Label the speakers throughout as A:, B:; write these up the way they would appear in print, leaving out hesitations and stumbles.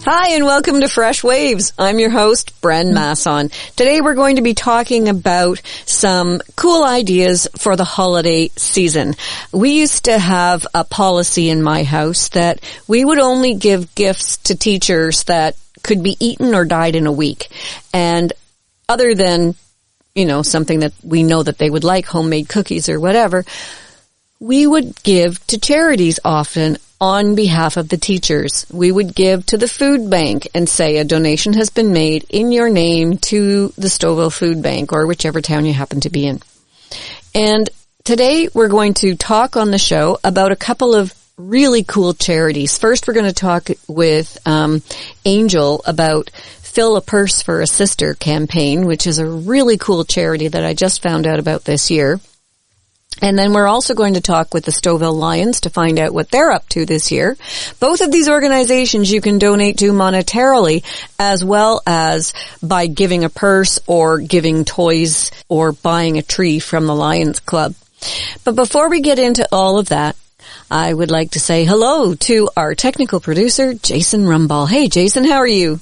A: Hi, and welcome to Freshwaves. I'm your host, Bren Masson. Today we're going to be talking about some cool ideas for the holiday season. We used to have a policy in my house that we would only give gifts to teachers that could be eaten or died in a week. And other than, something that we know that they would like, homemade cookies or whatever, we would give to charities often on behalf of the teachers. We would give to the food bank and say a donation has been made in your name to the Stouffville Food Bank or whichever town you happen to be in. And today we're going to talk on the show about a couple of really cool charities. First, we're going to talk with Angel about Fill a Purse for a Sister campaign, which is a really cool charity that I just found out about this year. And then we're also going to talk with the Stouffville Lions to find out what they're up to this year. Both of these organizations you can donate to monetarily as well as by giving a purse or giving toys or buying a tree from the Lions Club. But before we get into all of that, I would like to say hello to our technical producer, Jason Rumball. Hey, Jason, how are you?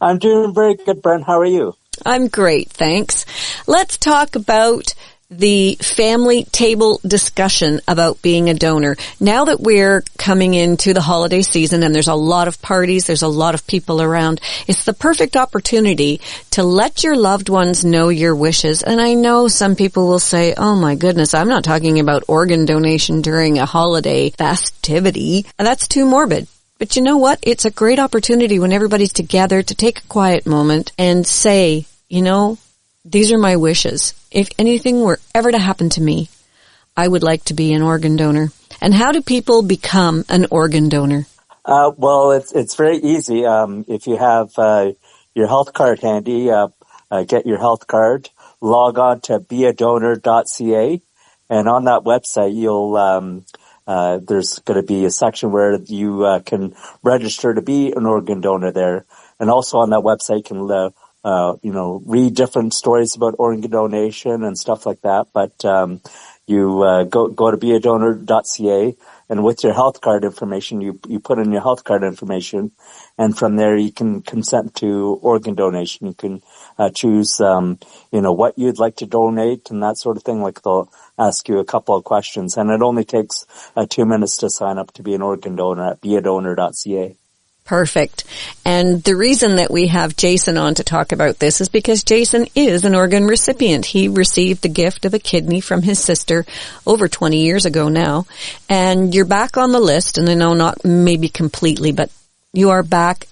B: I'm doing very good, Brent. How are you?
A: I'm great, thanks. Let's talk about the family table discussion about being a donor. Now that we're coming into the holiday season and there's a lot of parties, there's a lot of people around, it's the perfect opportunity to let your loved ones know your wishes. And I know some people will say, oh my goodness, I'm not talking about organ donation during a holiday festivity. That's too morbid. But you know what? It's a great opportunity when everybody's together to take a quiet moment and say, these are my wishes. If anything were ever to happen to me, I would like to be an organ donor. And how do people become an organ donor?
B: Well, it's very easy. If you have your health card handy, get your health card, log on to beadonor.ca, and on that website, you'll there's going to be a section where you can register to be an organ donor there, and also on that website you can read different stories about organ donation and stuff like that. But you go to beadonor.ca, and with your health card information, you put in your health card information, and from there you can consent to organ donation. You can choose, what you'd like to donate and that sort of thing. Like they'll ask you a couple of questions, and it only takes 2 minutes to sign up to be an organ donor at beadonor.ca.
A: Perfect. And the reason that we have Jason on to talk about this is because Jason is an organ recipient. He received the gift of a kidney from his sister over 20 years ago now. And you're back on the list, and I know not maybe completely, but you are back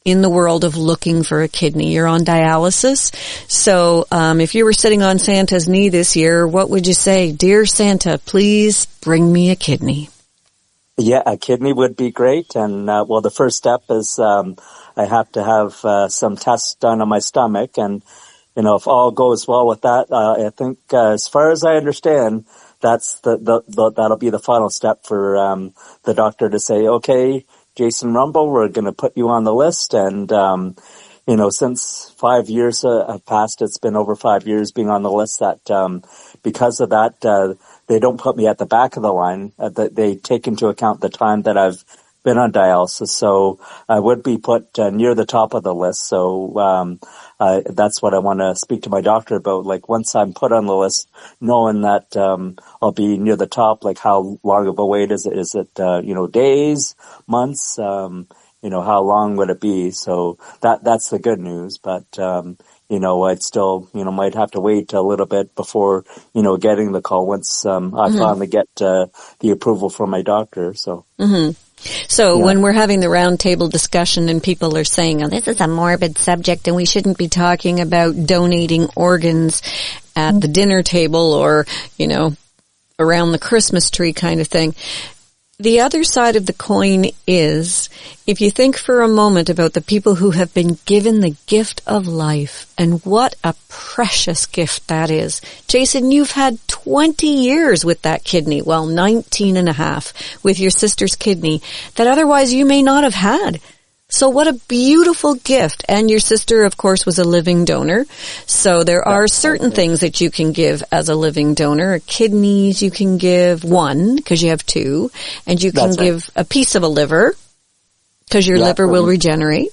A: in the world of looking for a kidney. You're on dialysis. So if you were sitting on Santa's knee this year, what would you say? Dear Santa, please bring me a kidney.
B: Yeah, a kidney would be great. And, the first step is, I have to have, some tests done on my stomach. And, if all goes well with that, I think, as far as I understand, that's that'll be the final step for, the doctor to say, okay, Jason Rumball, we're going to put you on the list. And, since 5 years have passed, it's been over 5 years being on the list that, because of that, they don't put me at the back of the line. They take into account the time that I've been on dialysis. So I would be put near the top of the list. So that's what I want to speak to my doctor about. Like once I'm put on the list, knowing that I'll be near the top, like how long of a wait is it? Is it, days, months? How long would it be? So that's the good news. But I'd still, might have to wait a little bit before, getting the call once I finally get the approval from my doctor. So. Mm-hmm.
A: So when we're having the round table discussion and people are saying, oh, this is a morbid subject and we shouldn't be talking about donating organs at the dinner table or, around the Christmas tree kind of thing. The other side of the coin is, if you think for a moment about the people who have been given the gift of life, and what a precious gift that is. Jason, you've had 20 years with that kidney, 19 and a half with your sister's kidney that otherwise you may not have had. So what a beautiful gift. And your sister, of course, was a living donor. So there are certain things that you can give as a living donor. Kidneys you can give one, because you have two. And you can give a piece of a liver. Because your liver will regenerate.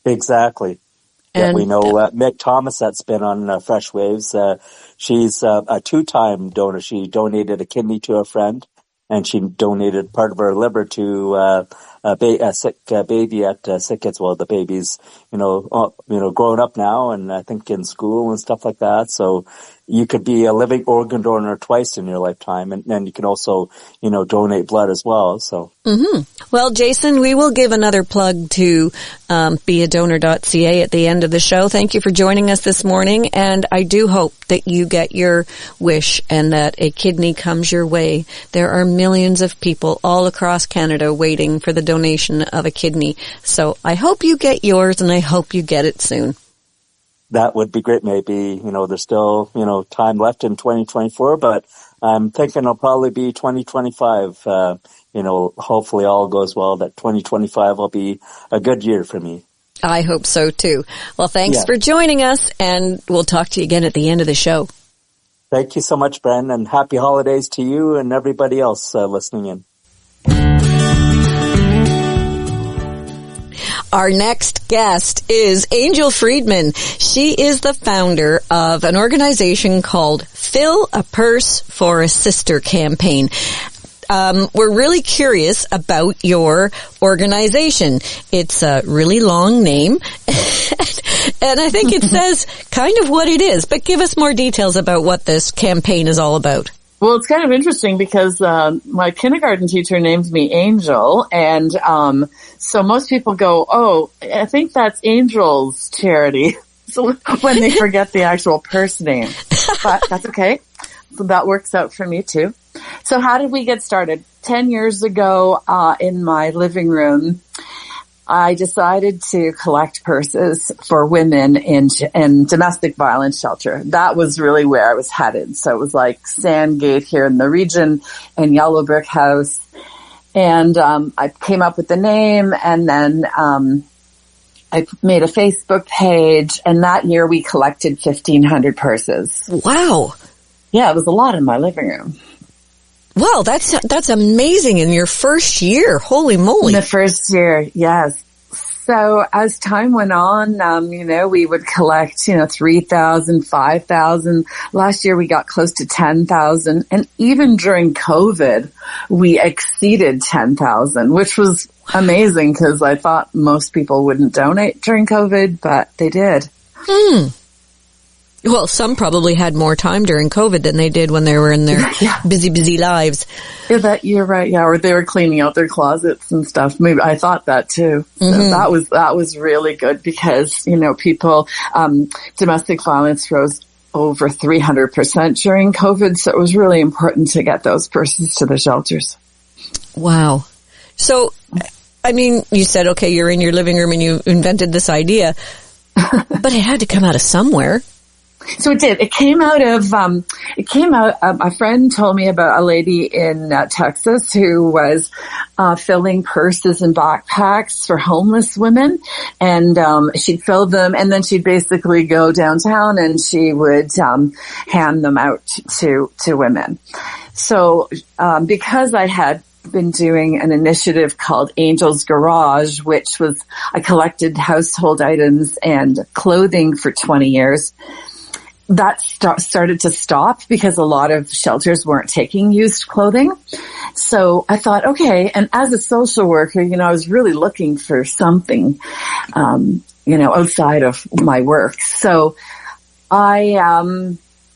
B: Exactly. And we know Meg Thomas, that's been on Freshwaves. She's a 2-time donor. She donated a kidney to a friend, and she donated part of her liver to a sick baby at Sick Kids. Well, the baby's grown up now, and I think in school and stuff like that. So you could be a living organ donor twice in your lifetime, and then you can also, donate blood as well. So.
A: Mm-hmm. Well, Jason, we will give another plug to beadonor.ca at the end of the show. Thank you for joining us this morning, and I do hope that you get your wish and that a kidney comes your way. There are millions of people all across Canada waiting for the donation of a kidney. So I hope you get yours, and I hope you get it soon.
B: That would be great. Maybe, there's still, time left in 2024, but I'm thinking it'll probably be 2025. Hopefully all goes well, that 2025 will be a good year for me.
A: I hope so too. Well, thanks for joining us, and we'll talk to you again at the end of the show.
B: Thank you so much, Bren, and happy holidays to you and everybody else listening in.
A: Our next guest is Angel Friedman. She is the founder of an organization called Fill a Purse for a Sister campaign. We're really curious about your organization. It's a really long name, and I think it says kind of what it is, but give us more details about what this campaign is all about.
C: Well, it's kind of interesting because my kindergarten teacher named me Angel, and so most people go, "Oh, I think that's Angel's charity." So when they forget the actual purse name, but that's okay. So that works out for me too. So how did we get started? 10 years ago, in my living room, I decided to collect purses for women in domestic violence shelter. That was really where I was headed. So it was like Sandgate here in the region and Yellow Brick House. And I came up with the name, and then I made a Facebook page, and that year we collected 1,500 purses.
A: Wow.
C: Yeah, it was a lot in my living room.
A: Wow, that's amazing in your first year. Holy moly.
C: In the first year, yes. So as time went on, we would collect, 3,000, 5,000. Last year we got close to 10,000. And even during COVID, we exceeded 10,000, which was amazing because I thought most people wouldn't donate during COVID, but they did.
A: Well, some probably had more time during COVID than they did when they were in their busy lives.
C: Yeah, you're right. Yeah, or they were cleaning out their closets and stuff. Maybe I thought that too. So that was really good because, people, domestic violence rose over 300% during COVID. So it was really important to get those persons to the shelters.
A: Wow. So, you said, okay, you're in your living room and you invented this idea, but it had to come out of somewhere.
C: So it did. It came out of, a friend told me about a lady in Texas who was filling purses and backpacks for homeless women. And she'd fill them, and then she'd basically go downtown and she would hand them out to women. So because I had been doing an initiative called Angel's Garage, which was I collected household items and clothing for 20 years. That started to stop because a lot of shelters weren't taking used clothing. So I thought, okay, and as a social worker, I was really looking for something, outside of my work. So I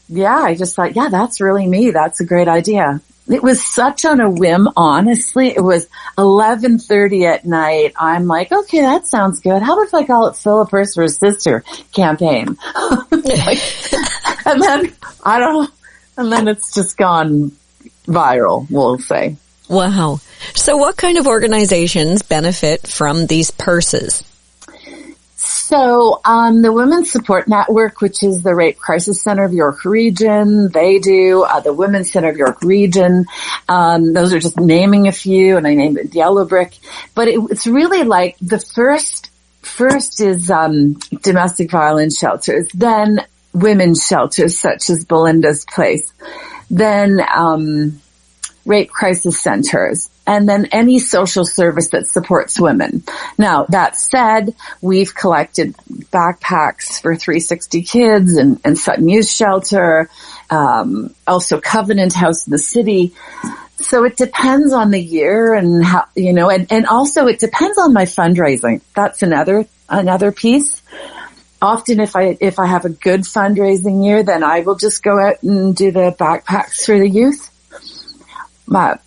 C: just thought, that's really me. That's a great idea. It was such on a whim, honestly. It was 11:30 at night. I'm like, okay, that sounds good. How about if I call it Fill a Purse for a Sister campaign? And then, and then it's just gone viral, we'll say.
A: Wow. So what kind of organizations benefit from these purses?
C: So, the Women's Support Network, which is the Rape Crisis Center of York Region, they do, the Women's Center of York Region, those are just naming a few, and I named it Yellow Brick, but it's really like the first is, domestic violence shelters, then women's shelters such as Belinda's Place, then, rape crisis centers, and then any social service that supports women. Now, that said, we've collected backpacks for 360 Kids and Sutton Youth Shelter, also Covenant House in the city. So it depends on the year and how, and also it depends on my fundraising. That's another piece. Often if I have a good fundraising year, then I will just go out and do the backpacks for the youth. But,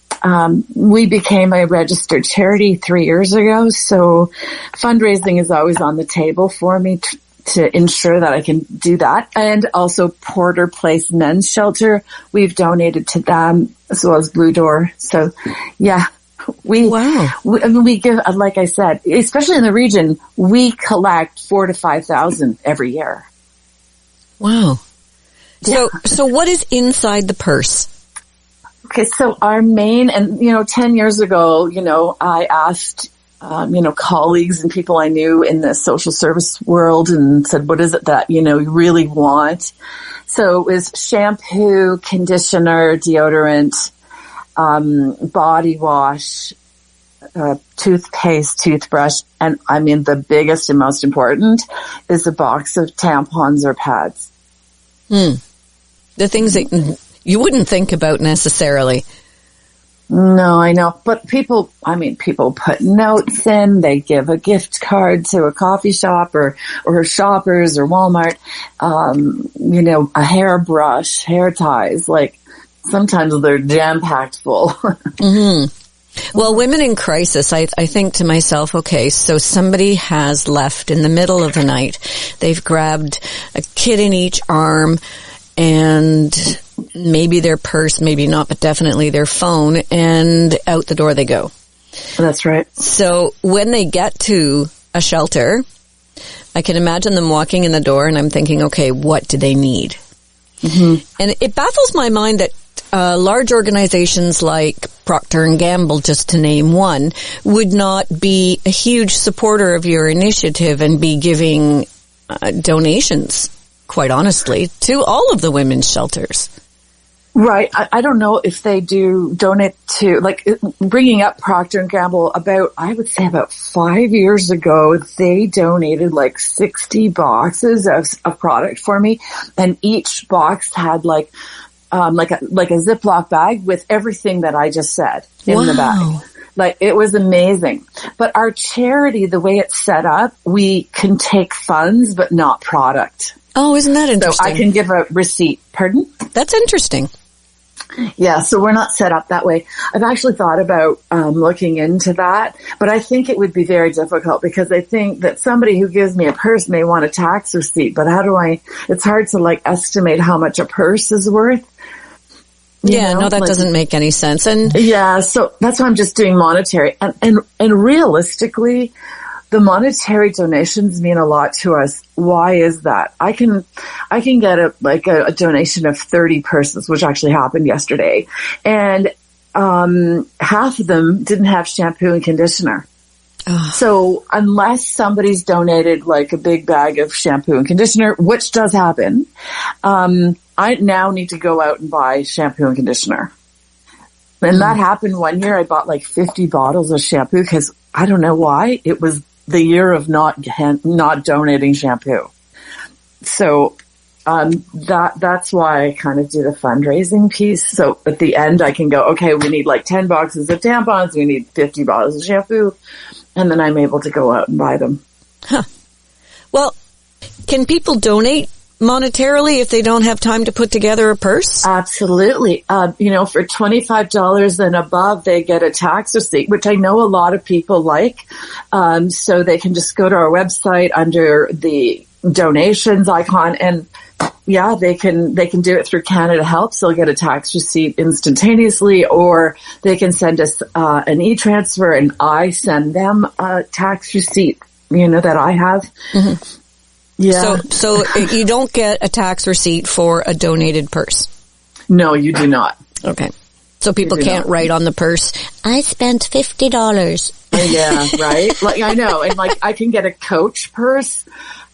C: we became a registered charity 3 years ago. So fundraising is always on the table for me to ensure that I can do that. And also Porter Place Men's Shelter. We've donated to them as well as Blue Door. So yeah, we give, like I said, especially in the region, we collect 4,000 to 5,000 every year.
A: Wow. So what is inside the purse?
C: Okay. So our main, and 10 years ago, I asked, colleagues and people I knew in the social service world and said, what is it that, you really want? So it was shampoo, conditioner, deodorant, body wash, toothpaste, toothbrush, and the biggest and most important is a box of tampons or pads.
A: The things that you wouldn't think about necessarily.
C: No, I know. But people put notes in, they give a gift card to a coffee shop or Shoppers or Walmart, a hairbrush, hair ties, like sometimes they're jam-packed full.
A: Mm-hmm. Well, women in crisis, I think to myself, okay, so somebody has left in the middle of the night. They've grabbed a kid in each arm and maybe their purse, maybe not, but definitely their phone, and out the door they go.
C: That's right.
A: So when they get to a shelter, I can imagine them walking in the door and I'm thinking, okay, what do they need? Mm-hmm. And it baffles my mind that large organizations like Procter & Gamble, just to name one, would not be a huge supporter of your initiative and be giving donations, quite honestly, to all of the women's shelters.
C: Right. I don't know if they do donate to, like, bringing up Procter & Gamble I would say about 5 years ago, they donated like 60 boxes of product for me. And each box had like a Ziploc bag with everything that I just said in the bag. Like, it was amazing. But our charity, the way it's set up, we can take funds, but not product.
A: Oh, isn't that interesting?
C: So I can give a receipt. Pardon?
A: That's interesting.
C: Yeah, so we're not set up that way. I've actually thought about looking into that, but I think it would be very difficult because I think that somebody who gives me a purse may want a tax receipt, but it's hard to like estimate how much a purse is worth.
A: That doesn't make any sense. And
C: yeah, so that's why I'm just doing monetary. And realistically, the monetary donations mean a lot to us. Why is that? I can get a donation of 30 purses, which actually happened yesterday. And, half of them didn't have shampoo and conditioner. Oh. So unless somebody's donated like a big bag of shampoo and conditioner, which does happen, I now need to go out and buy shampoo and conditioner. And that happened one year. I bought like 50 bottles of shampoo because I don't know why. It was the year of not donating shampoo. So, that's why I kind of do the fundraising piece. So at the end I can go, okay, we need like 10 boxes of tampons. We need 50 bottles of shampoo. And then I'm able to go out and buy them.
A: Huh. Well, can people donate monetarily if they don't have time to put together a purse?
C: Absolutely. For $25 and above, they get a tax receipt, which I know a lot of people like. So they can just go to our website under the donations icon and yeah, they can do it through Canada Helps. They'll get a tax receipt instantaneously, or they can send us an e-transfer and I send them a tax receipt, that I have. Mm-hmm. Yeah.
A: So you don't get a tax receipt for a donated purse?
C: No, you do not.
A: Okay. So people can't write on the purse, I spent $50.
C: Yeah, right? Like, I know. And like, I can get a Coach purse,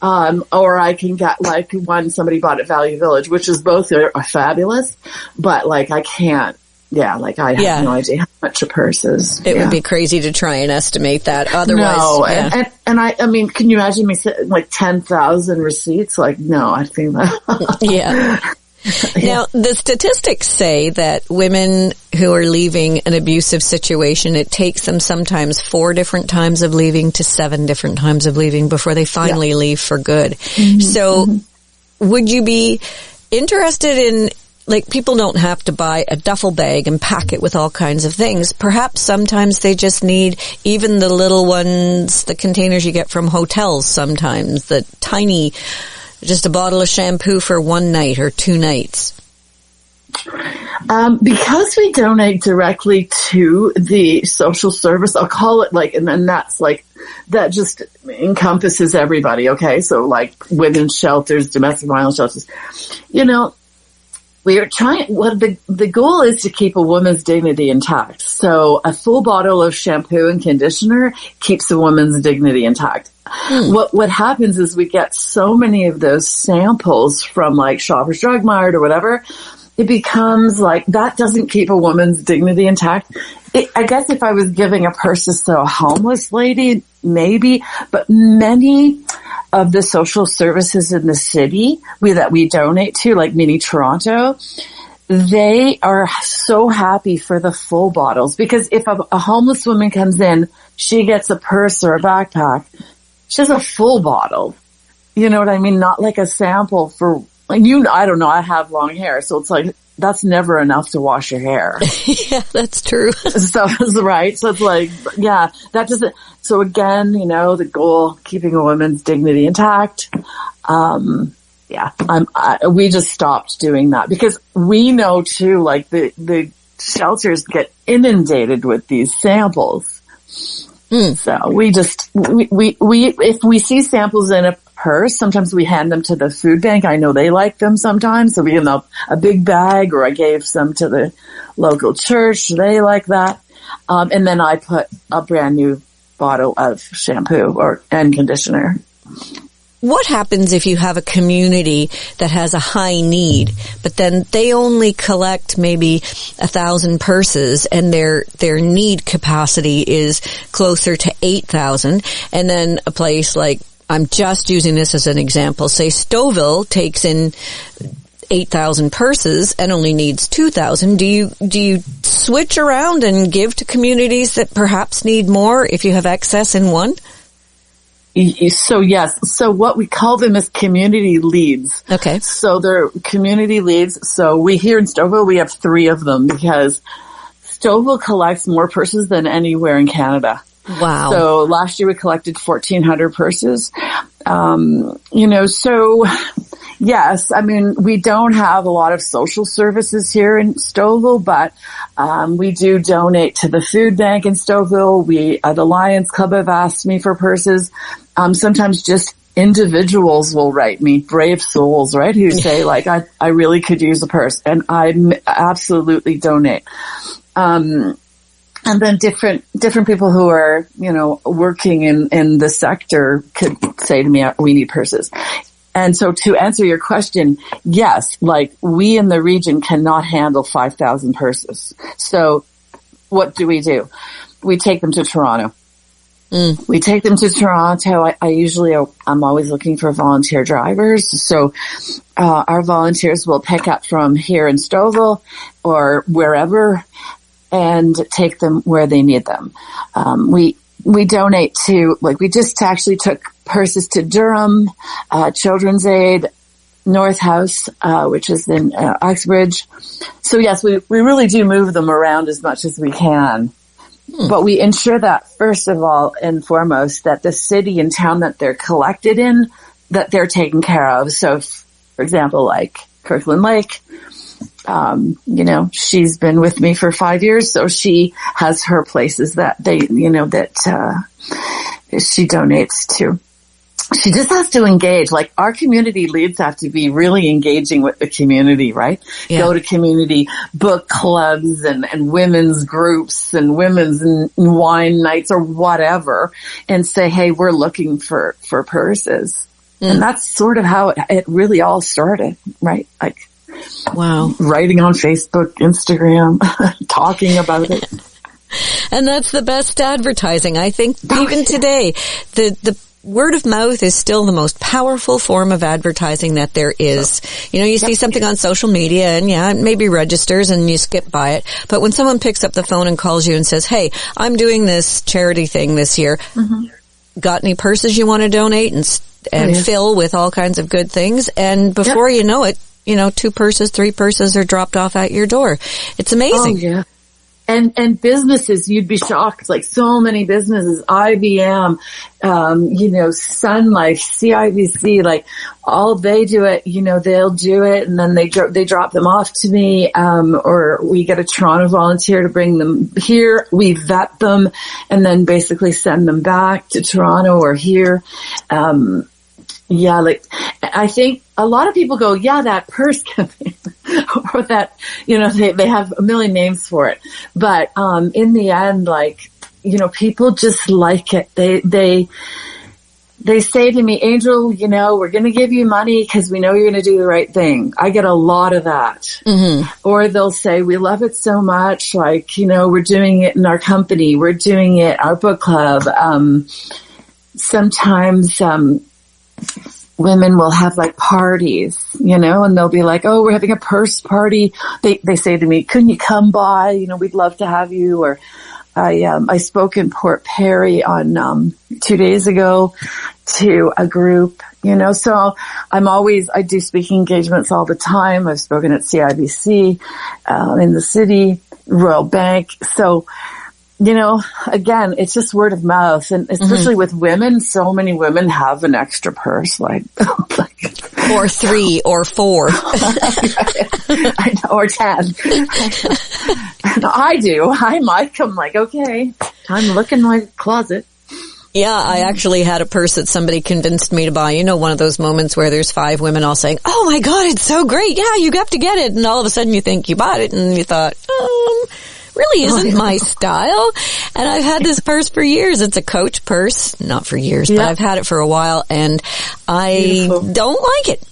C: or I can get like one somebody bought at Value Village, which is both are fabulous, but like I can't like I have no idea how much a purse is.
A: It would be crazy to try and estimate that. Otherwise,
C: no. And I mean, can you imagine me saying like 10,000 receipts? Like, no, I think that.
A: Yeah. Now, the statistics say that women who are leaving an abusive situation, it takes them sometimes 4 different times of leaving to 7 different times of leaving before they finally leave for good. Mm-hmm. So would you be interested in, like, people don't have to buy a duffel bag and pack it with all kinds of things. Perhaps sometimes they just need even the little ones, the containers you get from hotels sometimes, the tiny, just a bottle of shampoo for one night or 2 nights.
C: Because we donate directly to the social service, I'll call it like, and then that's like, that just encompasses everybody. Okay. So like women's shelters, domestic violence shelters, we are trying, the goal is to keep a woman's dignity intact. So a full bottle of shampoo and conditioner keeps a woman's dignity intact. What happens is we get so many of those samples from like Shoppers Drug Mart or whatever, it becomes like, that doesn't keep a woman's dignity intact. I guess if I was giving a purse to a homeless lady, maybe, but many of the social services in the city that we donate to, like Mini Toronto, they are so happy for the full bottles, because if a homeless woman comes in, she gets a purse or a backpack, she has a full bottle. You know what I mean? Not like a sample for, like, I don't know, I have long hair, so it's like, that's never enough to wash your hair.
A: Yeah, that's true.
C: So, right. So it's like, yeah, that doesn't, so again, the goal, keeping a woman's dignity intact. We just stopped doing that because we know too, like the shelters get inundated with these samples. So we if we see samples in a purse, sometimes we hand them to the food bank. I know they like them sometimes. So we give them a big bag, or I gave some to the local church. They like that. And then I put a brand new bottle of shampoo and conditioner.
A: What happens if you have a community that has a high need, but then they only collect maybe 1,000 purses and their need capacity is closer to 8,000, and then a place like, I'm just using this as an example, say Stouffville takes in 8,000 purses and only needs 2,000. Do you switch around and give to communities that perhaps need more if you have excess in one?
C: So yes. So what we call them is community leads.
A: Okay.
C: So they're community leads. So we here in Stouffville, we have 3 of them because Stouffville collects more purses than anywhere in Canada.
A: Wow.
C: So last year we collected 1,400 purses. So yes, I mean, we don't have a lot of social services here in Stouffville, but we do donate to the food bank in Stouffville. The Lions Club have asked me for purses. Sometimes just individuals will write me, brave souls, right, who say like, I really could use a purse, and I absolutely donate. And then different people who are, working in the sector could say to me, we need purses. And so to answer your question, yes, like we in the region cannot handle 5,000 purses. So what do? We take them to Toronto. We take them to Toronto. I'm always looking for volunteer drivers. So, our volunteers will pick up from here in Stouffville or wherever and take them where they need them. We donate to, like, we just actually took purses to Durham, Children's Aid, North House, which is in Uxbridge. So yes, we really do move them around as much as we can. But we ensure that, first of all and foremost, that the city and town that they're collected in, that they're taken care of. So, for example, like Kirkland Lake, she's been with me for 5 years, so she has her places that she donates to. She just has to engage. Like, our community leads have to be really engaging with the community, right? Yeah. Go to community book clubs and women's groups and women's wine nights or whatever, and say, hey, we're looking for purses. And that's sort of how it really all started, right? Like,
A: Wow.
C: Writing on Facebook, Instagram, talking about it.
A: And that's the best advertising. I think even today, the word of mouth is still the most powerful form of advertising that there is. You know, you see something on social media and it maybe registers and you skip by it. But when someone picks up the phone and calls you and says, hey, I'm doing this charity thing this year. Got any purses you want to donate and fill with all kinds of good things? And before you know it, 2 purses, 3 purses are dropped off at your door. It's amazing.
C: Oh, yeah. And businesses, you'd be shocked, like so many businesses, IBM, Sun Life, CIBC, like all they do it, they'll do it and then they drop them off to me, or we get a Toronto volunteer to bring them here. We vet them and then basically send them back to Toronto or here. I think a lot of people go, that purse campaign or that, they have a million names for it. But, in the end, people just like it. They say to me, Angel, we're going to give you money because we know you're going to do the right thing. I get a lot of that. Or they'll say, we love it so much. We're doing it in our company. We're doing it, our book club. Sometimes, women will have parties, and they'll be like, oh, we're having a purse party. They say to me, couldn't you come by? We'd love to have you. Or I spoke in Port Perry on 2 days ago to a group, so I do speaking engagements all the time. I've spoken at CIBC, in the city, Royal Bank. So, again, it's just word of mouth, and especially with women, so many women have an extra purse, or
A: 3 or 4.
C: I know, or 10. I do. I'm like, okay, time to look in my closet.
A: Yeah, I actually had a purse that somebody convinced me to buy. One of those moments where there's 5 women all saying, oh my God, it's so great. Yeah, you have to get it. And all of a sudden you think you bought it and you thought, really isn't my style. And I've had this purse for years. It's a Coach purse. Not for years, but I've had it for a while and I don't like it.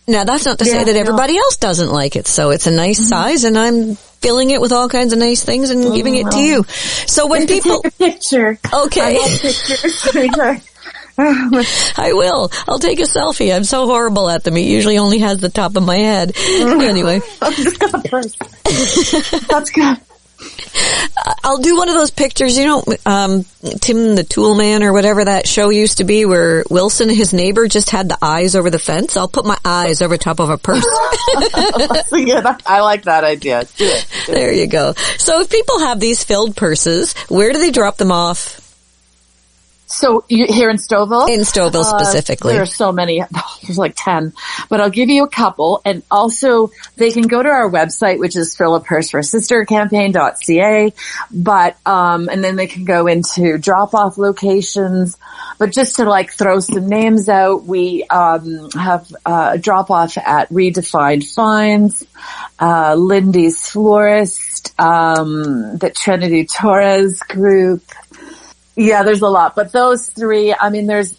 A: Now that's not to say that everybody else doesn't like it. So it's a nice size and I'm filling it with all kinds of nice things and giving it to you. So when people
C: take a picture.
A: Okay.
C: I want pictures.
A: I will. I'll take a selfie. I'm so horrible at them. It usually only has the top of my head. Anyway.
C: I've just got the purse. That's good.
A: I'll do one of those pictures, Tim the Tool Man or whatever that show used to be where Wilson, his neighbor, just had the eyes over the fence. I'll put my eyes over top of a purse.
C: I like that idea. Do it.
A: There you go. So if people have these filled purses, where do they drop them off?
C: So here in Stouffville?
A: In Stouffville specifically.
C: There are so many. There's 10. But I'll give you a couple. And also they can go to our website, which is fillapursforasistercampaign.ca. But, and then they can go into drop-off locations. But just to throw some names out, we, have, drop-off at Redefined Finds, Lindy's Florist, the Trinity Torres group. Yeah, there's a lot, but those 3,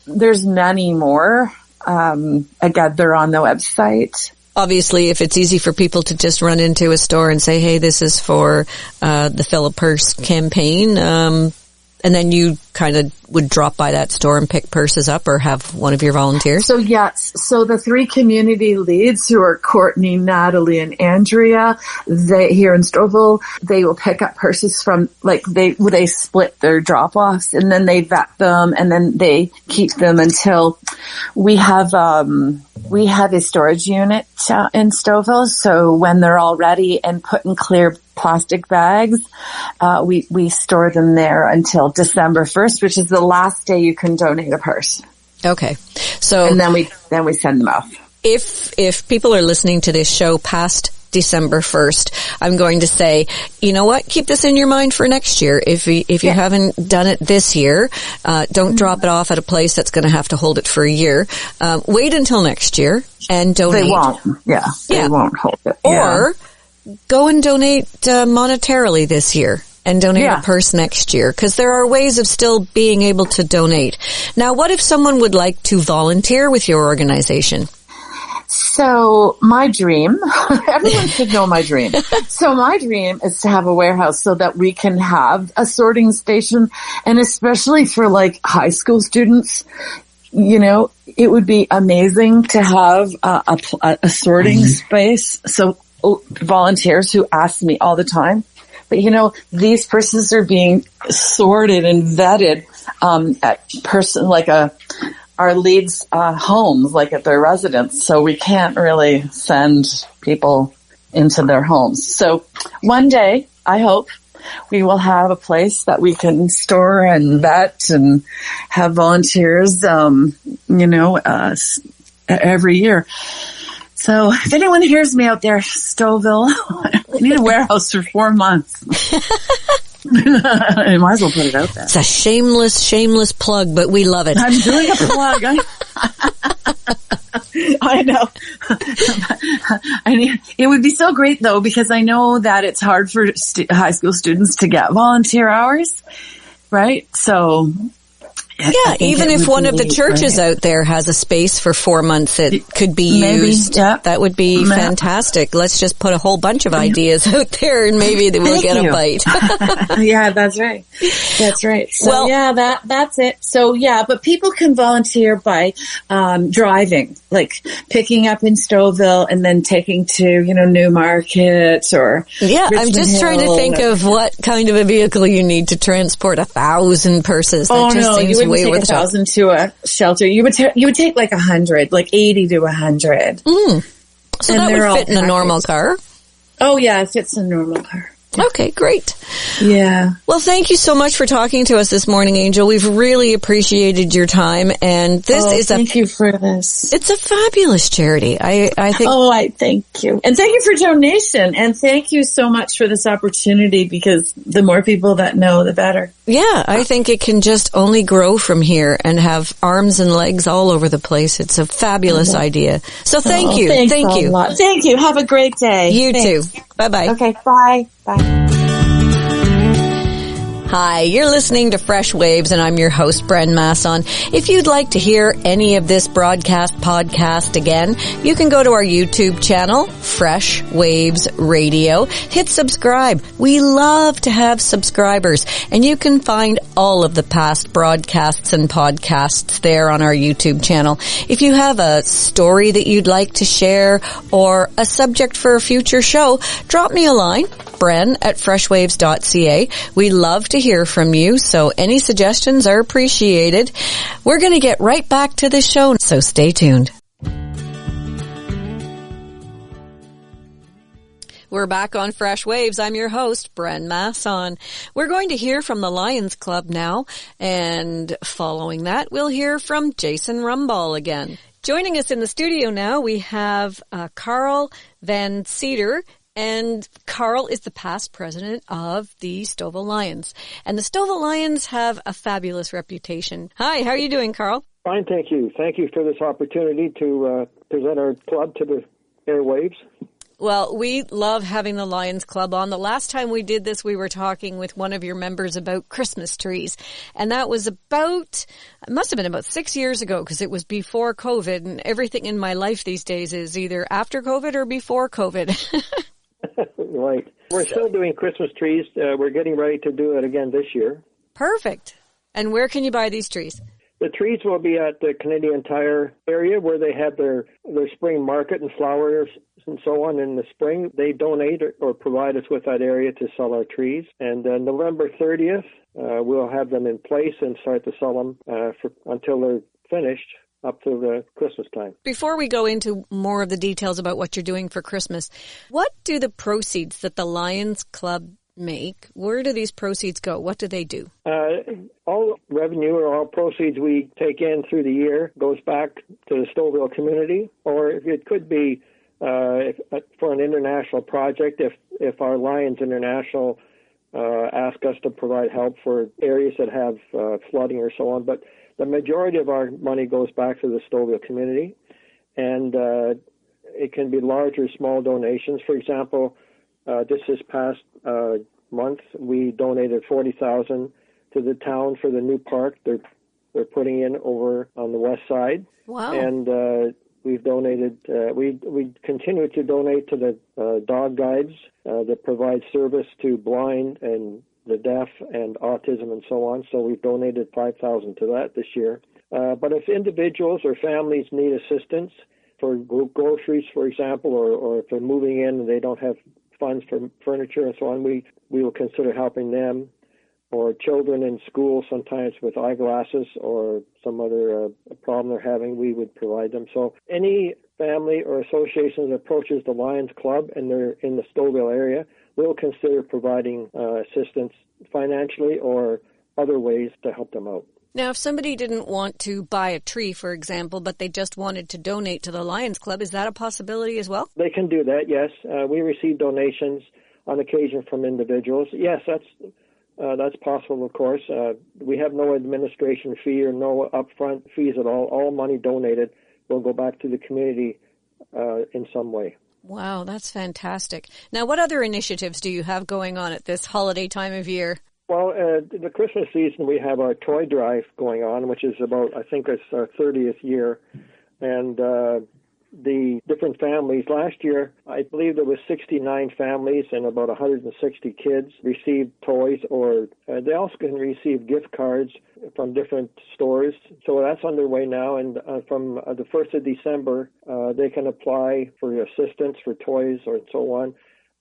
C: there's many more. Again, they're on the website.
A: Obviously, if it's easy for people to just run into a store and say, hey, this is for, the Fill a Purse campaign, and then you kind of would drop by that store and pick purses up or have one of your volunteers?
C: So yes. So the 3 community leads who are Courtney, Natalie, and Andrea, they here in Stouffville, they will pick up purses from, they split their drop-offs and then they vet them and then they keep them until we have a storage unit in Stouffville. So when they're all ready and put in clear plastic bags, we store them there until December 1st, which is the last day you can donate a purse.
A: Okay. So
C: and then we send them off.
A: If people are listening to this show past December 1st, I'm going to say, you know what? Keep this in your mind for next year. If you haven't done it this year, don't drop it off at a place that's going to have to hold it for a year. Wait until next year and donate.
C: They won't. Yeah. They won't hold it.
A: Or go and donate monetarily this year and donate a purse next year, because there are ways of still being able to donate. Now, what if someone would like to volunteer with your organization?
C: So my dream, everyone should know my dream. So my dream is to have a warehouse so that we can have a sorting station, and especially for like high school students, you know, it would be amazing to have a sorting space. So volunteers who ask me all the time, but you know, these persons are being sorted and vetted at our leads' homes, like at their residence. So we can't really send people into their homes. So one day, I hope we will have a place that we can store and vet and have volunteers, every year. So if anyone hears me out there, Stouffville, I need a warehouse for 4 months. I might as well put it out there.
A: It's a shameless plug, but we love it.
C: I'm doing a plug. I know. It would be so great though, because I know that it's hard for high school students to get volunteer hours, right? So
A: yeah, even if one of the churches out there has a space for 4 months that could be used, that would be fantastic. Let's just put a whole bunch of ideas out there and maybe we'll get a bite.
C: Yeah, that's right. That's right. So that's it. So yeah, but people can volunteer by driving, like picking up in Stouffville and then taking to, Newmarket or Richmond
A: I'm just trying to think of what kind of a vehicle you need to transport 1,000 persons. That just seems way
C: take 1,000 to a shelter. You would take like 100, like 80 to 100.
A: So that would fit in a normal car?
C: Oh yeah, it fits in a normal car.
A: Okay, great.
C: Yeah.
A: Well, thank you so much for talking to us this morning, Angel. We've really appreciated your time, and
C: thank you for this.
A: It's a fabulous charity. I think.
C: Oh, I thank you, and thank you for donation, and thank you so much for this opportunity. Because the more people that know, the better.
A: Yeah, I think it can just only grow from here and have arms and legs all over the place. It's a fabulous idea. So thank you.
C: Thank
A: you.
C: Thank you. Have a great day.
A: You too. Bye-bye.
C: Okay, bye. Bye.
A: Hi, you're listening to Freshwaves, and I'm your host, Bren Masson. If you'd like to hear any of this podcast again, you can go to our YouTube channel, Freshwaves Radio. Hit subscribe. We love to have subscribers, and you can find all of the past broadcasts and podcasts there on our YouTube channel. If you have a story that you'd like to share or a subject for a future show, drop me a line, bren@freshwaves.ca. We love to hear from you, so any suggestions are appreciated. We're going to get right back to the show, so stay tuned. We're back on Fresh Waves. I'm your host, Bren Masson. We're going to hear from the Lions Club now, and following that, we'll hear from Jason Rumball again. Joining us in the studio now, we have Carl Van Cedar. And Carl is the past president of the Stouffville Lions. And the Stouffville Lions have a fabulous reputation. Hi, how are you doing, Carl?
D: Fine, thank you. Thank you for this opportunity to present our club to the airwaves.
A: Well, we love having the Lions Club on. The last time we did this, we were talking with one of your members about Christmas trees. And that was it must have been about 6 years ago, because it was before COVID. And everything in my life these days is either after COVID or before COVID.
D: Right. We're still doing Christmas trees. We're getting ready to do it again this year.
A: Perfect. And where can you buy these trees?
D: The trees will be at the Canadian Tire area where they have their spring market and flowers and so on in the spring. They donate or provide us with that area to sell our trees. And November 30th, we'll have them in place and start to sell them until they're finished, up to the Christmas time. Before
A: we go into more of the details about what you're doing for Christmas, what do the proceeds that the Lions Club make, where do these proceeds go? What do they do?
D: All revenue or all proceeds we take in through the year goes back to the Stouffville community, or it could be for an international project if our Lions International ask us to provide help for areas that have flooding or so on. But the majority of our money goes back to the Stouffville community, and it can be large or small donations. For example, this past month, we donated $40,000 to the town for the new park they're putting in over on the west side.
A: Wow!
D: And we've donated. We continue to donate to the dog guides that provide service to blind and the deaf and autism and so on. So we've donated $5,000 to that this year. But if individuals or families need assistance for groceries, for example, or if they're moving in and they don't have funds for furniture and so on, we will consider helping them. Or children in school, sometimes with eyeglasses or some other problem they're having, we would provide them. So any family or association that approaches the Lions Club and they're in the Stouffville area, we'll consider providing assistance financially or other ways to help them out.
A: Now, if somebody didn't want to buy a tree, for example, but they just wanted to donate to the Lions Club, is that a possibility as well?
D: They can do that, yes. We receive donations on occasion from individuals. Yes, that's possible, of course. We have no administration fee or no upfront fees at all. All money donated will go back to the community in some way.
A: Wow, that's fantastic. Now, what other initiatives do you have going on at this holiday time of year?
D: Well, the Christmas season, we have our toy drive going on, which is about, I think it's our 30th year. And the different families. Last year, I believe there was 69 families and about 160 kids received toys, or they also can receive gift cards from different stores. So that's underway now, and from the 1st of December, they can apply for assistance for toys or so on.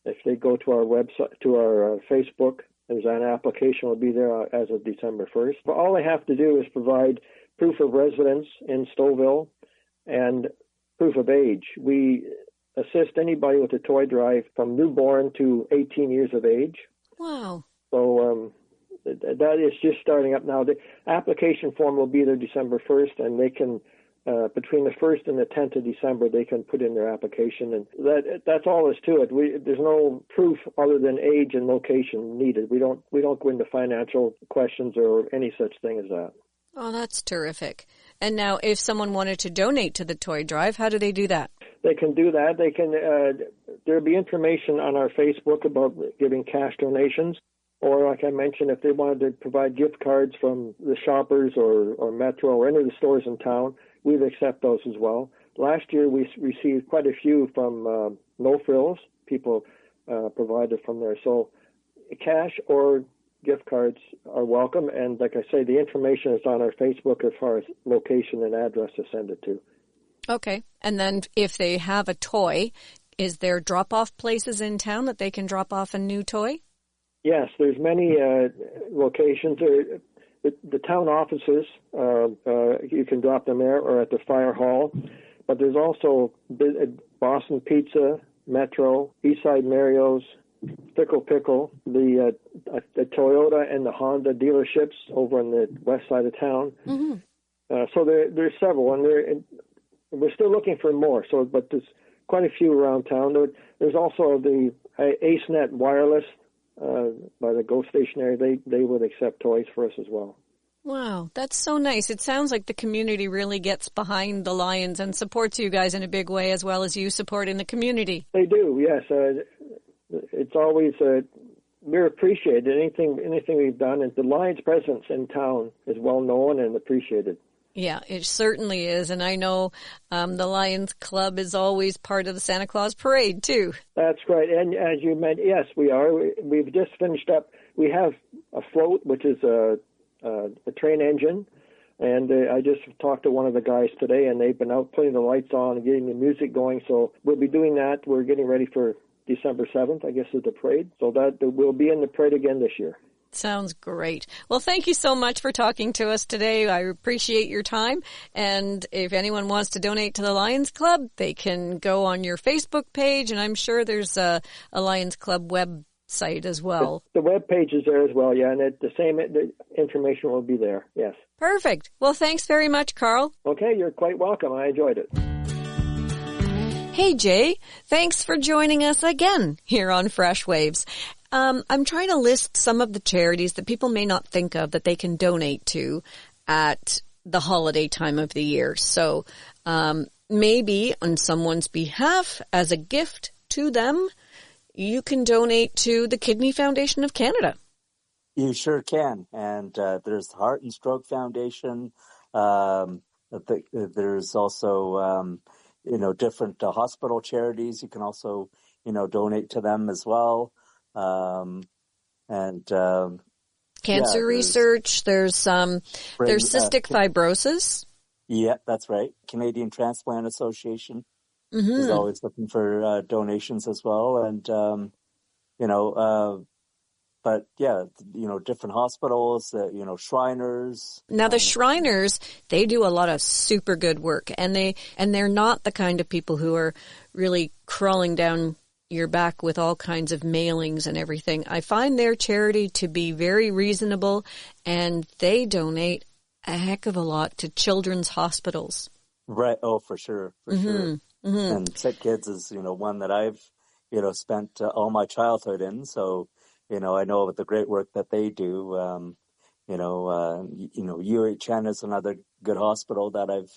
D: If they go to our website, to our Facebook, there's an application will be there as of December 1st. But all they have to do is provide proof of residence in Stouffville and proof of age. We assist anybody with a toy drive from newborn to 18 years of age.
A: Wow.
D: So that is just starting up now. The application form will be there December 1st, and they can, between the 1st and the 10th of December, they can put in their application. And that's all there's to it. There's no proof other than age and location needed. We don't go into financial questions or any such thing as that.
A: Oh, that's terrific. And now, if someone wanted to donate to the toy drive, how do they do that?
D: They can do that. They can. There'll be information on our Facebook about giving cash donations, or like I mentioned, if they wanted to provide gift cards from the Shoppers or Metro or any of the stores in town, we'd accept those as well. Last year, we received quite a few from No Frills. People provided from there. So cash or gift cards are welcome, and like I say, the information is on our Facebook as far as location and address to send it to. Okay.
A: And then if they have a toy, is there drop-off places in town that they can drop off a new toy?
D: Yes, there's many locations. The town offices, you can drop them there, or at the fire hall. But there's also Boston Pizza, Metro, Eastside Mario's, Pickle, the Toyota and the Honda dealerships over on the west side of town. Mm-hmm. So there's several, and we're still looking for more. But there's quite a few around town. There's also the AceNet Wireless by the GO Station area. They would accept toys for us as well.
A: Wow, that's so nice. It sounds like the community really gets behind the Lions and supports you guys in a big way, as well as you supporting the community.
D: They do, yes. It's always we're appreciated. Anything we've done, and the Lions' presence in town is well known and appreciated.
A: Yeah, it certainly is, and I know the Lions Club is always part of the Santa Claus Parade too.
D: That's right, and as you mentioned, yes, we are. We've just finished up. We have a float, which is a train engine, and I just talked to one of the guys today, and they've been out putting the lights on and getting the music going. So we'll be doing that. We're getting ready for December 7th, I guess, is the parade. So that we'll be in the parade again this year.
A: Sounds great. Well, thank you so much for talking to us today. I appreciate your time. And if anyone wants to donate to the Lions Club, they can go on your Facebook page, and I'm sure there's a Lions Club website as well.
D: The web page is there as well, yeah, and the information will be there, yes.
A: Perfect. Well, thanks very much, Carl.
D: Okay, you're quite welcome. I enjoyed it.
A: Hey, Jay. Thanks for joining us again here on Freshwaves. I'm trying to list some of the charities that people may not think of that they can donate to at the holiday time of the year. So maybe on someone's behalf, as a gift to them, you can donate to the Kidney Foundation of Canada.
B: You sure can. And there's the Heart and Stroke Foundation. There's also different hospital charities. You can also, donate to them as well.
A: Cancer research. There's cystic fibrosis.
B: Yeah, that's right. Canadian Transplant Association is always looking for donations as well. And, but yeah, different hospitals, Shriners.
A: Now the Shriners, they do a lot of super good work, and they're not the kind of people who are really crawling down your back with all kinds of mailings and everything. I find their charity to be very reasonable, and they donate a heck of a lot to children's hospitals.
B: Right. Oh, for sure. For sure. And Sick Kids is, one that I've, spent all my childhood in. So, I know about the great work that they do. UHN is another good hospital that I've,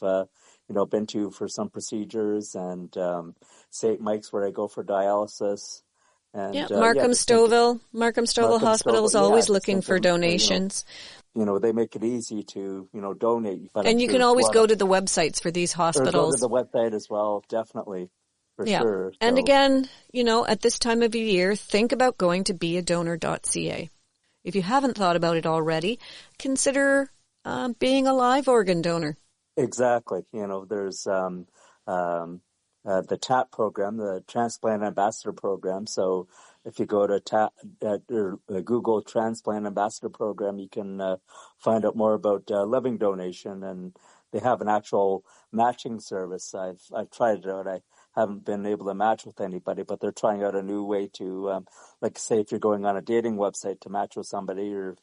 B: been to for some procedures, and St. Mike's where I go for dialysis. And,
A: Markham Stouffville Hospital is always looking for donations.
B: They make it easy to, donate.
A: And you can always go to the websites for these hospitals.
B: Or go to the website as well, definitely. For sure. So.
A: And again, at this time of year, think about going to beadonor.ca. If you haven't thought about it already, consider being a live organ donor.
B: Exactly. There's the TAP program, the Transplant Ambassador Program. So if you go to Google Transplant Ambassador Program, you can find out more about living donation, and they have an actual matching service. I've tried it out. I haven't been able to match with anybody, but they're trying out a new way to, say if you're going on a dating website to match with somebody, or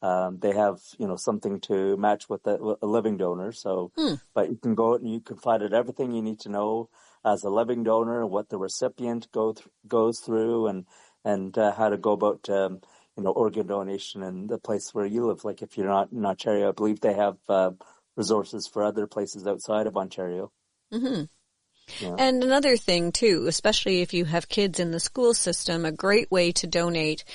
B: they have, something to match with a living donor. So, but you can go out and you can find out everything you need to know as a living donor, what the recipient goes through, and how to go about, organ donation in the place where you live. Like if you're not in Ontario, I believe they have resources for other places outside of Ontario.
A: Mm-hmm. Yeah. And another thing too, especially if you have kids in the school system, a great way to donate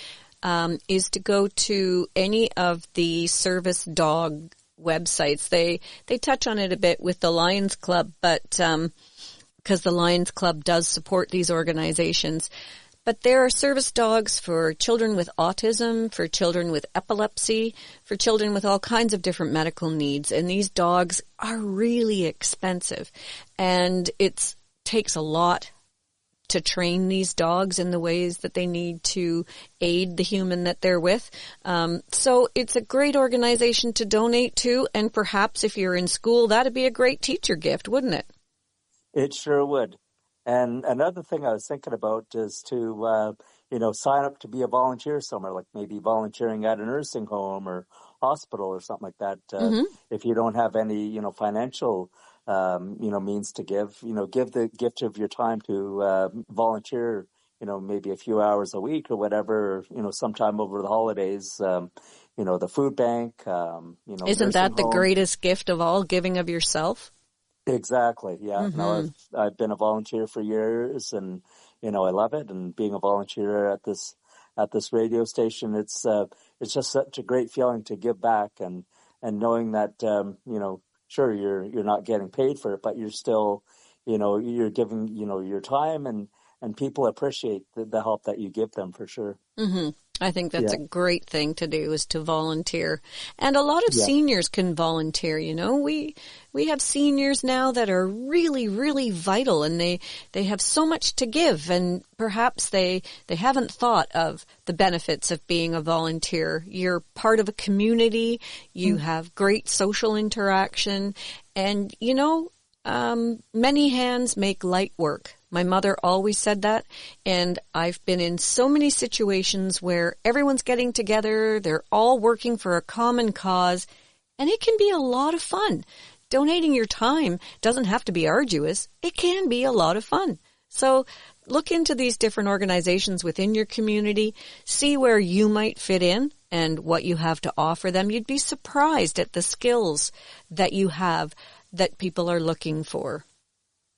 A: is to go to any of the service dog websites. They touch on it a bit with the Lions Club, but because the Lions Club does support these organizations. But there are service dogs for children with autism, for children with epilepsy, for children with all kinds of different medical needs. And these dogs are really expensive. And it takes a lot to train these dogs in the ways that they need to aid the human that they're with. So it's a great organization to donate to. And perhaps if you're in school, that'd be a great teacher gift, wouldn't it?
B: It sure would. And another thing I was thinking about is to, sign up to be a volunteer somewhere, like maybe volunteering at a nursing home or hospital or something like that. If you don't have any, financial, means to give the gift of your time to volunteer, maybe a few hours a week or whatever, sometime over the holidays, the food bank,
A: Isn't that the greatest gift of all, giving of yourself?
B: Exactly. Yeah. No, I've been a volunteer for years, and I love it. And being a volunteer at this radio station, it's just such a great feeling to give back, and knowing that sure you're not getting paid for it, but you're still you're giving your time, and people appreciate the help that you give them for sure. Mm-hmm.
A: I think that's a great thing to do, is to volunteer. And a lot of seniors can volunteer, We have seniors now that are really, really vital, and they have so much to give, and perhaps they haven't thought of the benefits of being a volunteer. You're part of a community, you have great social interaction, and many hands make light work. My mother always said that, and I've been in so many situations where everyone's getting together, they're all working for a common cause, and it can be a lot of fun. Donating your time doesn't have to be arduous. It can be a lot of fun. So look into these different organizations within your community, see where you might fit in and what you have to offer them. You'd be surprised at the skills that you have that people are looking for.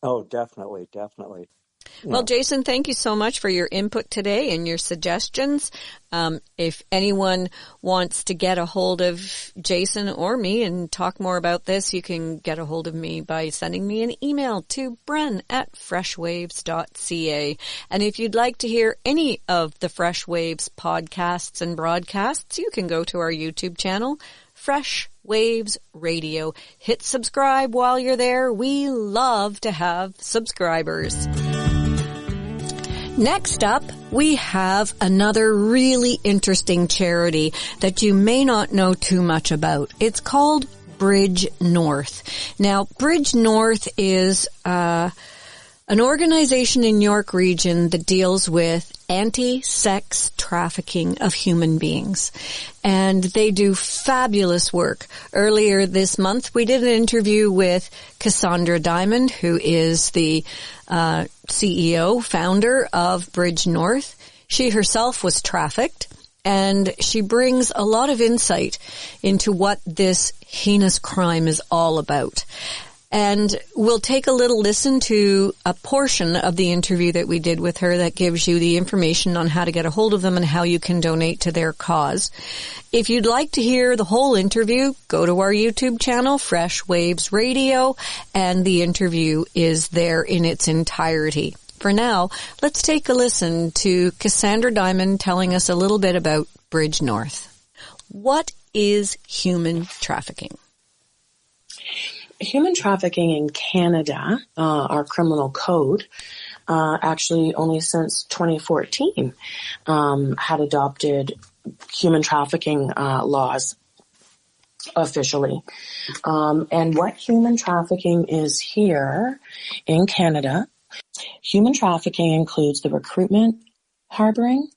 B: Oh, definitely, definitely.
A: Well, Jason, thank you so much for your input today and your suggestions. If anyone wants to get a hold of Jason or me and talk more about this, you can get a hold of me by sending me an email to bren@freshwaves.ca. And if you'd like to hear any of the Freshwaves podcasts and broadcasts, you can go to our YouTube channel, Freshwaves Radio. Hit subscribe while you're there. We love to have subscribers. Next up, we have another really interesting charity that you may not know too much about. It's called Bridge North. Now, Bridge North is an organization in York Region that deals with anti-sex trafficking of human beings. And they do fabulous work. Earlier this month, we did an interview with Cassandra Diamond, who is the CEO, founder of Bridge North. She herself was trafficked, and she brings a lot of insight into what this heinous crime is all about. And we'll take a little listen to a portion of the interview that we did with her that gives you the information on how to get a hold of them and how you can donate to their cause. If you'd like to hear the whole interview, go to our YouTube channel, Fresh Waves Radio, and the interview is there in its entirety. For now, let's take a listen to Cassandra Diamond telling us a little bit about Bridge North. What is human trafficking?
E: Human trafficking in Canada, our criminal code, actually only since 2014, had adopted human trafficking laws officially. And what human trafficking is here in Canada, human trafficking includes the recruitment, harboring,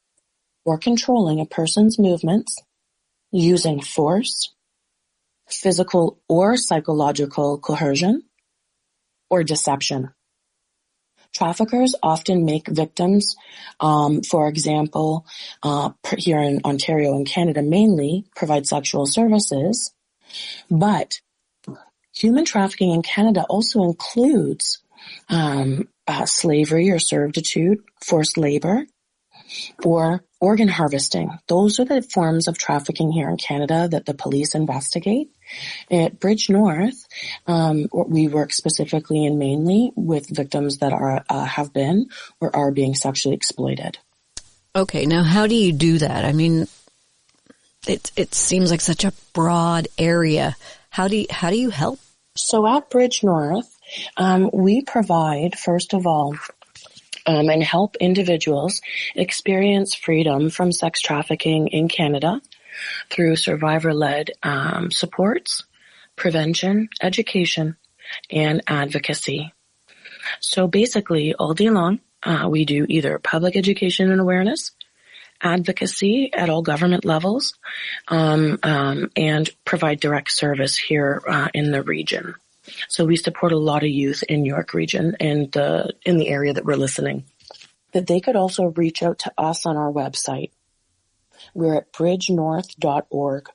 E: or controlling a person's movements using force, physical or psychological coercion, or deception. Traffickers often make victims, for example, here in Ontario and Canada mainly, provide sexual services, but human trafficking in Canada also includes slavery or servitude, forced labor, or organ harvesting. Those are the forms of trafficking here in Canada that the police investigate. At Bridge North, we work specifically and mainly with victims that have been or are being sexually exploited.
A: Okay, now how do you do that? I mean, it seems like such a broad area. How do you help?
E: So at Bridge North, we provide, first of all, and help individuals experience freedom from sex trafficking in Canada through survivor-led supports, prevention, education, and advocacy. So basically, all day long, we do either public education and awareness, advocacy at all government levels, and provide direct service here in the region. So we support a lot of youth in York Region and in the area that we're listening. That they could also reach out to us on our website. We're at bridgenorth.org,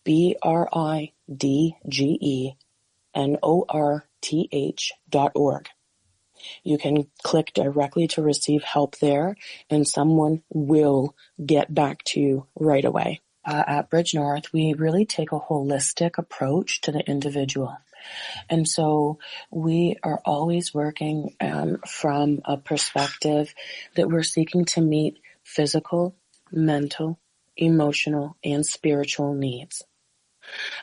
E: bridgenorth.org. You can click directly to receive help there, and someone will get back to you right away. At Bridge North, we really take a holistic approach to the individual. And so we are always working from a perspective that we're seeking to meet physical, mental, emotional, and spiritual needs.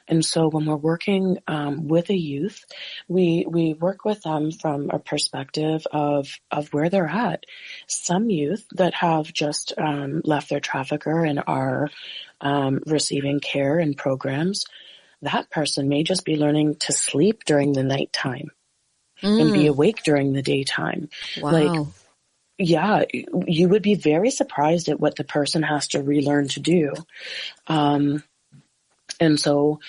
E: And so when we're working with a youth, we work with them from a perspective of where they're at. Some youth that have just left their trafficker and are receiving care and programs, that person may just be learning to sleep during the nighttime and be awake during the daytime.
A: Wow.
E: Yeah, you would be very surprised at what the person has to relearn to do. And so,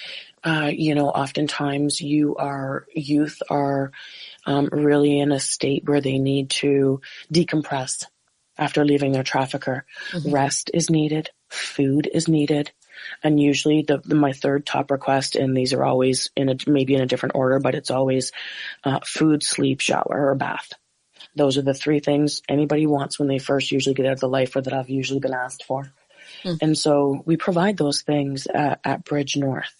E: oftentimes youth are really in a state where they need to decompress after leaving their trafficker. Mm-hmm. Rest is needed. Food is needed. And usually my third top request, and these are always maybe in a different order, but it's always food, sleep, shower, or bath. Those are the three things anybody wants when they first usually get out of the life, or that I've usually been asked for. And so we provide those things at Bridge North.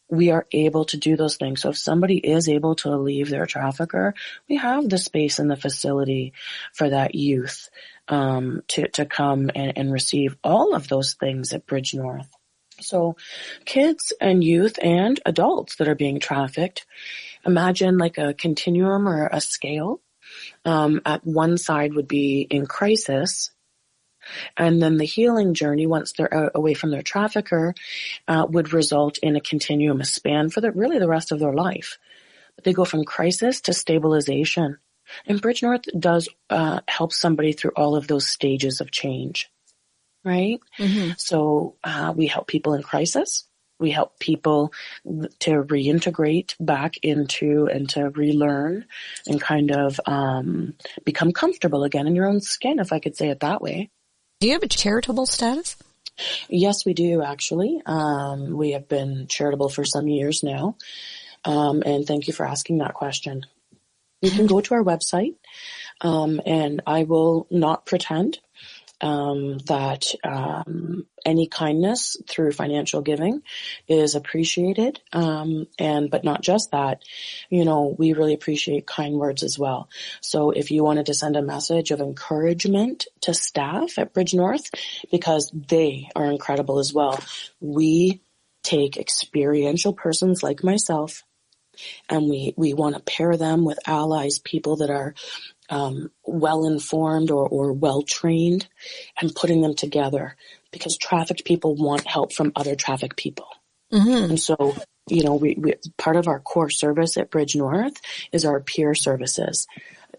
E: We are able to do those things. So if somebody is able to leave their trafficker, we have the space in the facility for that youth to come and receive all of those things at Bridge North. So kids and youth and adults that are being trafficked, imagine like a continuum or a scale. At one side would be in crisis. And then the healing journey, once they're out, away from their trafficker, would result in a continuum, a span for really the rest of their life. But they go from crisis to stabilization. And Bridge North does help somebody through all of those stages of change, right? Mm-hmm. So we help people in crisis. We help people to reintegrate back into and to relearn and kind of become comfortable again in your own skin, if I could say it that way.
A: Do you have a charitable status?
E: Yes, we do, actually. We have been charitable for some years now. And thank you for asking that question. You can go to our website, and I will not pretend that any kindness through financial giving is appreciated. But not just that, we really appreciate kind words as well. So if you wanted to send a message of encouragement to staff at Bridge North, because they are incredible as well, we take experiential persons like myself, and we want to pair them with allies, people that are well-informed or well-trained, and putting them together, because trafficked people want help from other trafficked people. Mm-hmm. And so, we part of our core service at Bridge North is our peer services,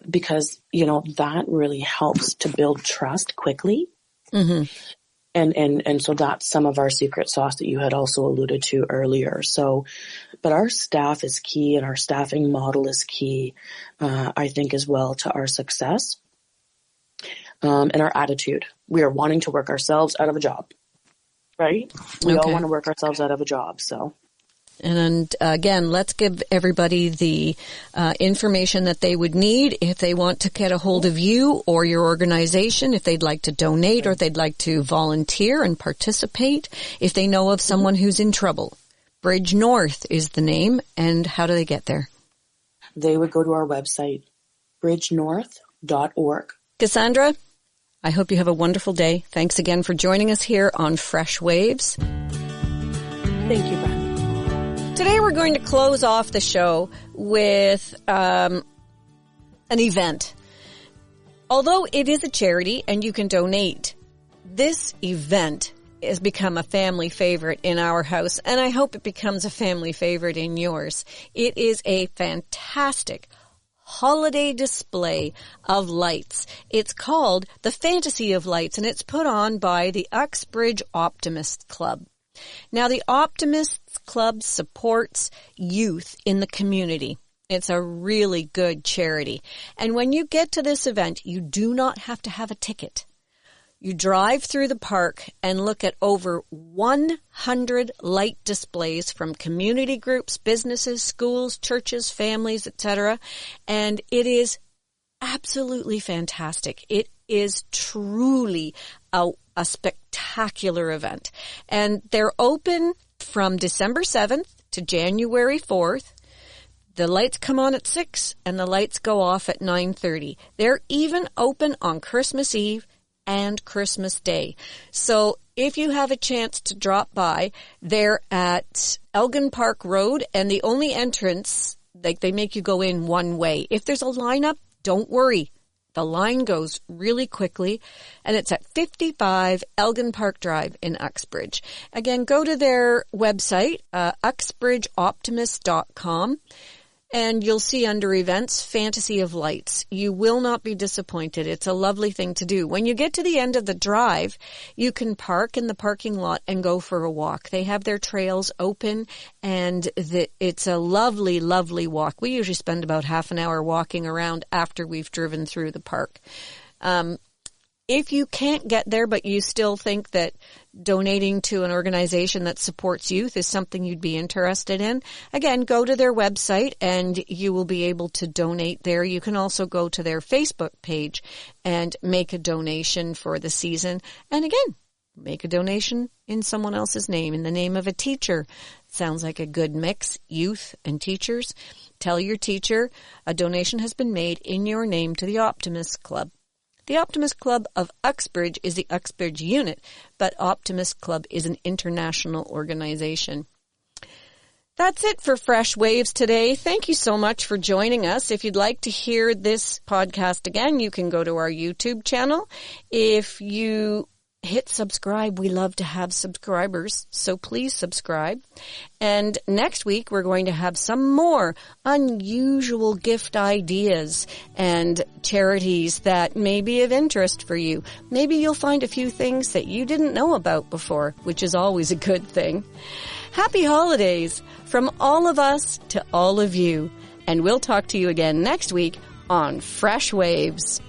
E: because, that really helps to build trust quickly. Mm-hmm. And so that's some of our secret sauce that you had also alluded to earlier. So, but our staff is key, and our staffing model is key, I think, as well, to our success, and our attitude. We are wanting to work ourselves out of a job, right? We all want to work ourselves out of a job, so.
A: And again, let's give everybody the information that they would need if they want to get a hold of you or your organization, if they'd like to donate or they'd like to volunteer and participate, if they know of someone who's in trouble. Bridge North is the name, and how do they get there?
E: They would go to our website, bridgenorth.org.
A: Cassandra, I hope you have a wonderful day. Thanks again for joining us here on Freshwaves.
E: Thank you, Brent.
A: Today we're going to close off the show with an event. Although it is a charity and you can donate, this event has become a family favorite in our house, and I hope it becomes a family favorite in yours. It is a fantastic holiday display of lights. It's called the Fantasy of Lights, and it's put on by the Uxbridge Optimist Club. Now, the Optimists Club supports youth in the community. It's a really good charity. And when you get to this event, you do not have to have a ticket. You drive through the park and look at over 100 light displays from community groups, businesses, schools, churches, families, etc. And it is absolutely fantastic. It is truly a spectacular event. And they're open from December 7th to January 4th. The lights come on at 6 and the lights go off at 9:30. They're even open on Christmas Eve and Christmas Day. So if you have a chance to drop by, they're at Elgin Park Road, and the only entrance, they make you go in one way. If there's a lineup, don't worry. The line goes really quickly, and it's at 55 Elgin Park Drive in Uxbridge. Again, go to their website, uxbridgeoptimist.com, and you'll see under events, Fantasy of Lights. You will not be disappointed. It's a lovely thing to do. When you get to the end of the drive, you can park in the parking lot and go for a walk. They have their trails open, and it's a lovely, lovely walk. We usually spend about half an hour walking around after we've driven through the park. if you can't get there, but you still think that donating to an organization that supports youth is something you'd be interested in, again, go to their website and you will be able to donate there. You can also go to their Facebook page and make a donation for the season. And again, make a donation in someone else's name, in the name of a teacher. Sounds like a good mix, youth and teachers. Tell your teacher a donation has been made in your name to the Optimist Club. The Optimist Club of Uxbridge is the Uxbridge unit, but Optimist Club is an international organization. That's it for Fresh Waves today. Thank you so much for joining us. If you'd like to hear this podcast again, you can go to our YouTube channel. If you hit subscribe, we love to have subscribers, so please subscribe. And next week, we're going to have some more unusual gift ideas and charities that may be of interest for you. Maybe you'll find a few things that you didn't know about before, which is always a good thing. Happy holidays from all of us to all of you. And we'll talk to you again next week on Fresh Waves.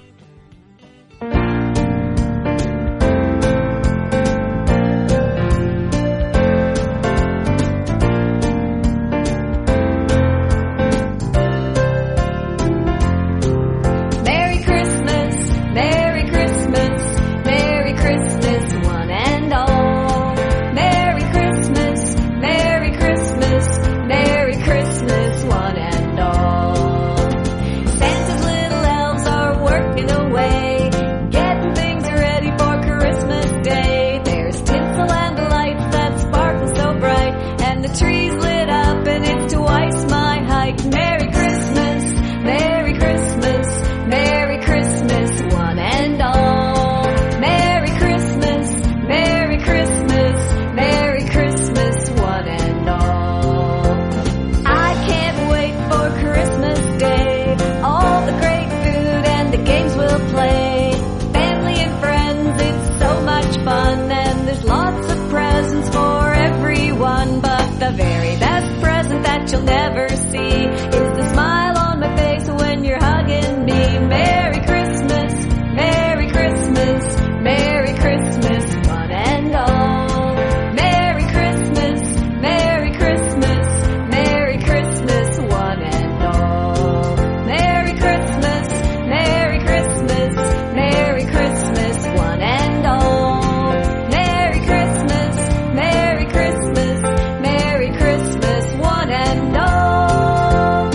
A: You'll never see is the smile on my face when you're hugging me. Merry Christmas, Merry Christmas, Merry Christmas, one and all. Merry Christmas, Merry Christmas, Merry Christmas, one and all. Merry Christmas, Merry Christmas, Merry Christmas, one and all. Merry Christmas, Merry Christmas, Merry Christmas, one and all.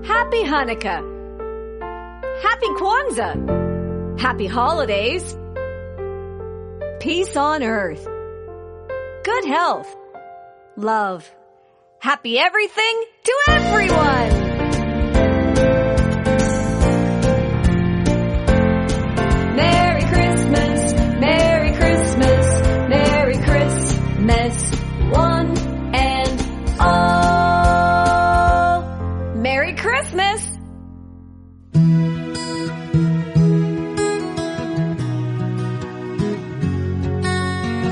A: Happy Hanukkah. Happy Kwanzaa. Happy holidays. Peace on earth. Good health. Love. Happy everything to everyone. Merry Christmas, Merry Christmas, Merry Christmas, one and all. Merry Christmas.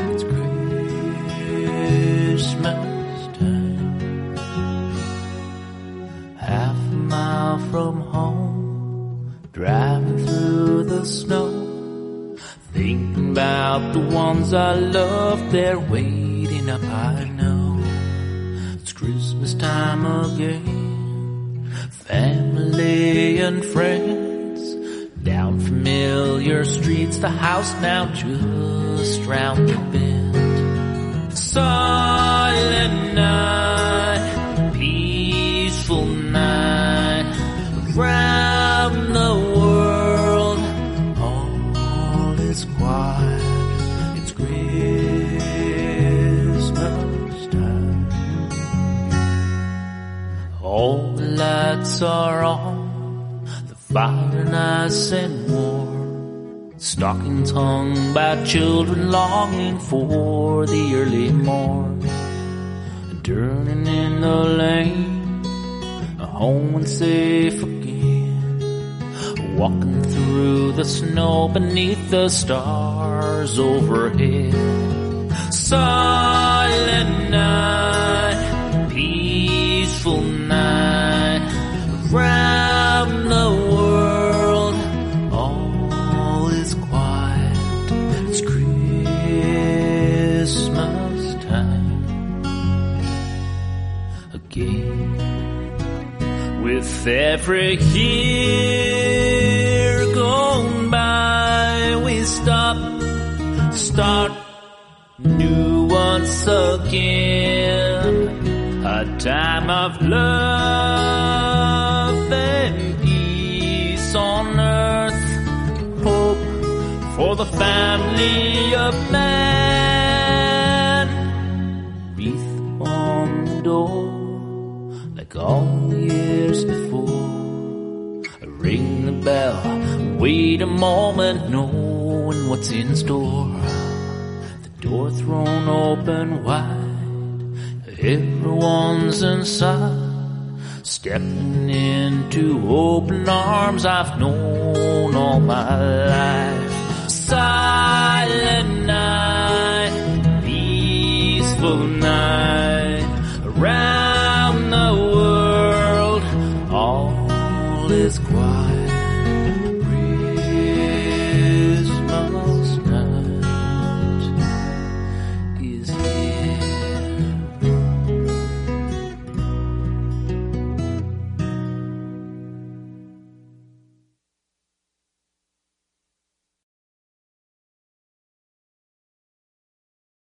F: It's Christmas time, half a mile from home, driving through the snow, thinking about the ones I love, they're waiting up, I know. It's Christmas time again, family and friends, down familiar streets, the house now just round the bend. Silent night, peaceful night, around the world, all is quiet. It's Christmas time. All the lights are on, the fire nice and warm, stockings hung by children longing for the early morn. Turning in the lane, home and safe again, walking through the snow beneath the stars overhead. Silent night, peaceful night, around the world, With every year gone by, we start new once again. A time of love and peace on earth, hope for the family of man. Wreath on the door, like all the years before. Ring the bell, wait a moment, knowing what's in store. The door thrown open wide, everyone's inside, stepping into open arms I've known all my life. Silent night, peaceful night,